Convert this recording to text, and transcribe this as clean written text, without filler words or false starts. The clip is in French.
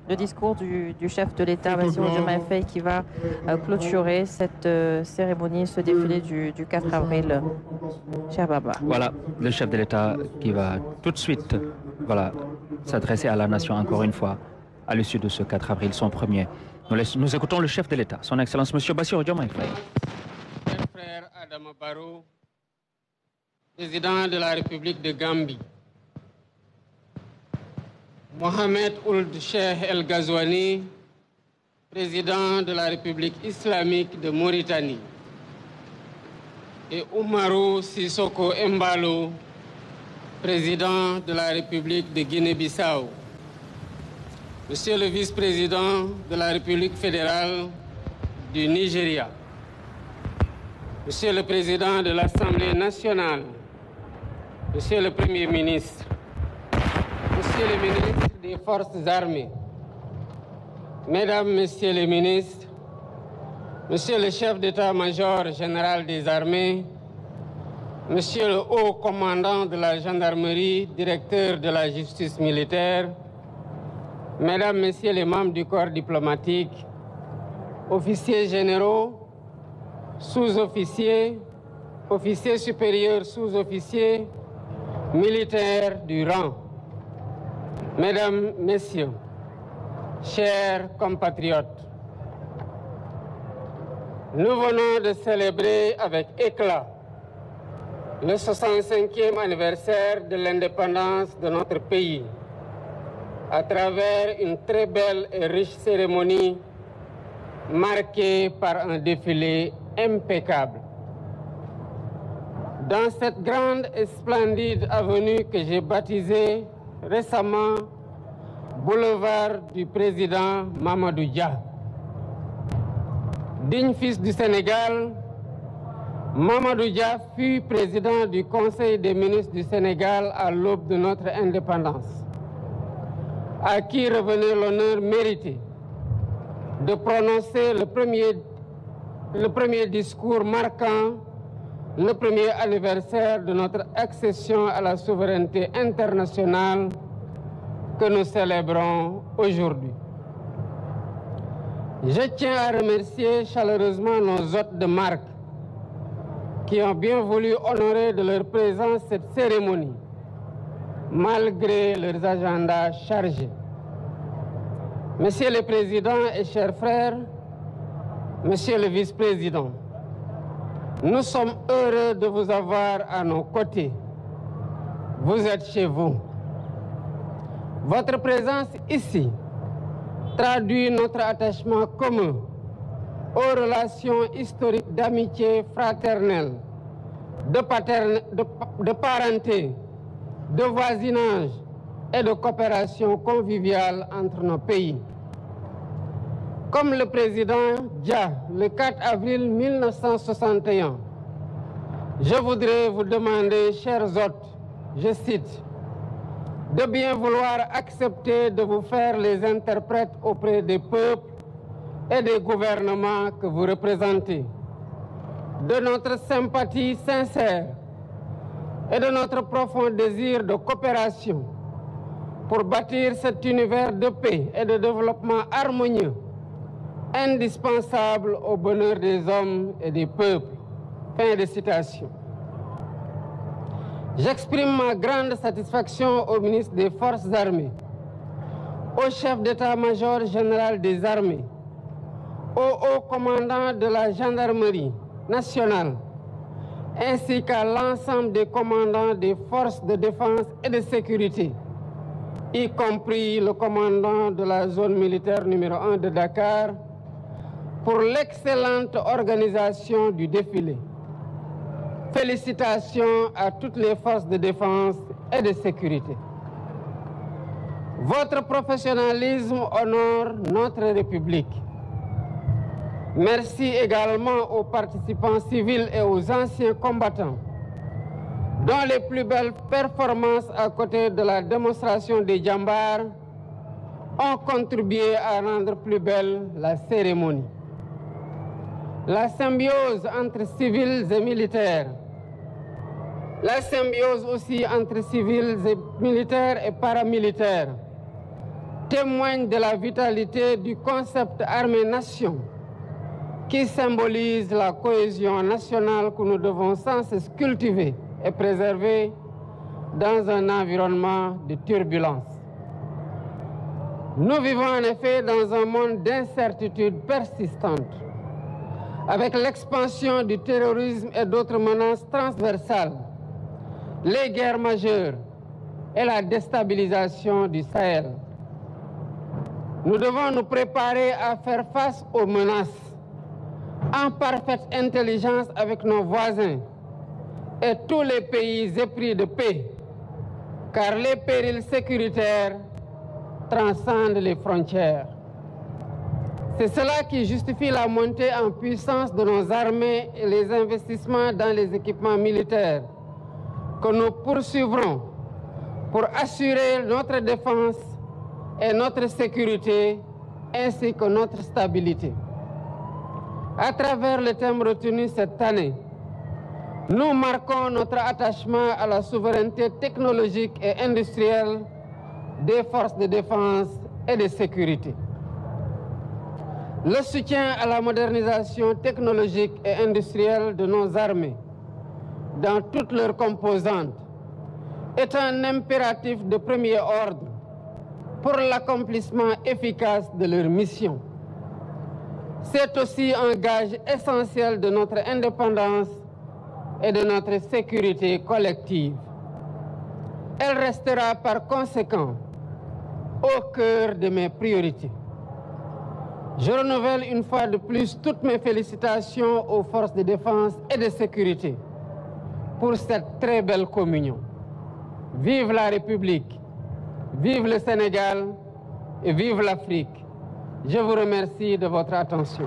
le discours du chef de l'État, Bassirou Diomaye Faye, qui va clôturer cette cérémonie, ce défilé du 4 avril. Cher Baba. Voilà, le chef de l'État qui va tout de suite s'adresser à la nation encore une fois à l'issue de ce 4 avril, son premier. Nous écoutons le chef de l'État, son Excellence M. Bassirou Diomaye Faye. Cher frère Adama Barrow, président de la République de Gambie, Mohamed Ould Cheikh El Ghazouani, président de la République islamique de Mauritanie, et Oumarou Sissoko Embalo, président de la République de Guinée-Bissau, Monsieur le vice-président de la République fédérale du Nigeria, Monsieur le président de l'Assemblée nationale, Monsieur le Premier ministre, Monsieur le ministre des Forces armées, Mesdames, Messieurs les ministres, Monsieur le chef d'état-major général des armées, Monsieur le haut commandant de la gendarmerie, directeur de la justice militaire, Mesdames, Messieurs les membres du corps diplomatique, officiers généraux, sous-officiers, officiers supérieurs, sous-officiers, militaires du rang, Mesdames, Messieurs, chers compatriotes, nous venons de célébrer avec éclat le 65e anniversaire de l'indépendance de notre pays à travers une très belle et riche cérémonie marquée par un défilé impeccable. Dans cette grande et splendide avenue que j'ai baptisée récemment Boulevard du président Mamadou Dia. Digne fils du Sénégal, Mamadou Dia fut président du Conseil des ministres du Sénégal à l'aube de notre indépendance, à qui revenait l'honneur mérité de prononcer le premier discours marquant le premier anniversaire de notre accession à la souveraineté internationale que nous célébrons aujourd'hui. Je tiens à remercier chaleureusement nos hôtes de marque qui ont bien voulu honorer de leur présence cette cérémonie, malgré leurs agendas chargés. Monsieur le Président et chers frères, Monsieur le Vice-président, nous sommes heureux de vous avoir à nos côtés. Vous êtes chez vous. Votre présence ici traduit notre attachement commun aux relations historiques d'amitié fraternelle, de parenté, de voisinage et de coopération conviviale entre nos pays. Comme le président Dia, le 4 avril 1961, je voudrais vous demander, chers hôtes, je cite, de bien vouloir accepter de vous faire les interprètes auprès des peuples et des gouvernements que vous représentez, de notre sympathie sincère et de notre profond désir de coopération pour bâtir cet univers de paix et de développement harmonieux, indispensable au bonheur des hommes et des peuples. Fin de citation. J'exprime ma grande satisfaction au ministre des Forces armées, au chef d'état-major général des armées, au haut commandant de la gendarmerie nationale, ainsi qu'à l'ensemble des commandants des forces de défense et de sécurité, y compris le commandant de la zone militaire numéro 1 de Dakar, pour l'excellente organisation du défilé. Félicitations à toutes les forces de défense et de sécurité. Votre professionnalisme honore notre République. Merci également aux participants civils et aux anciens combattants, dont les plus belles performances à côté de la démonstration des djambars ont contribué à rendre plus belle la cérémonie. La symbiose entre civils et militaires, la symbiose aussi entre civils et militaires et paramilitaires, témoigne de la vitalité du concept armée-nation qui symbolise la cohésion nationale que nous devons sans cesse cultiver et préserver dans un environnement de turbulence. Nous vivons en effet dans un monde d'incertitude persistante, avec l'expansion du terrorisme et d'autres menaces transversales, les guerres majeures et la déstabilisation du Sahel. Nous devons nous préparer à faire face aux menaces en parfaite intelligence avec nos voisins et tous les pays épris de paix, car les périls sécuritaires transcendent les frontières. C'est cela qui justifie la montée en puissance de nos armées et les investissements dans les équipements militaires que nous poursuivrons pour assurer notre défense et notre sécurité ainsi que notre stabilité. À travers le thème retenu cette année, nous marquons notre attachement à la souveraineté technologique et industrielle des forces de défense et de sécurité. Le soutien à la modernisation technologique et industrielle de nos armées, dans toutes leurs composantes, est un impératif de premier ordre pour l'accomplissement efficace de leur mission. C'est aussi un gage essentiel de notre indépendance et de notre sécurité collective. Elle restera par conséquent au cœur de mes priorités. Je renouvelle une fois de plus toutes mes félicitations aux forces de défense et de sécurité pour cette très belle communion. Vive la République, vive le Sénégal et vive l'Afrique. Je vous remercie de votre attention.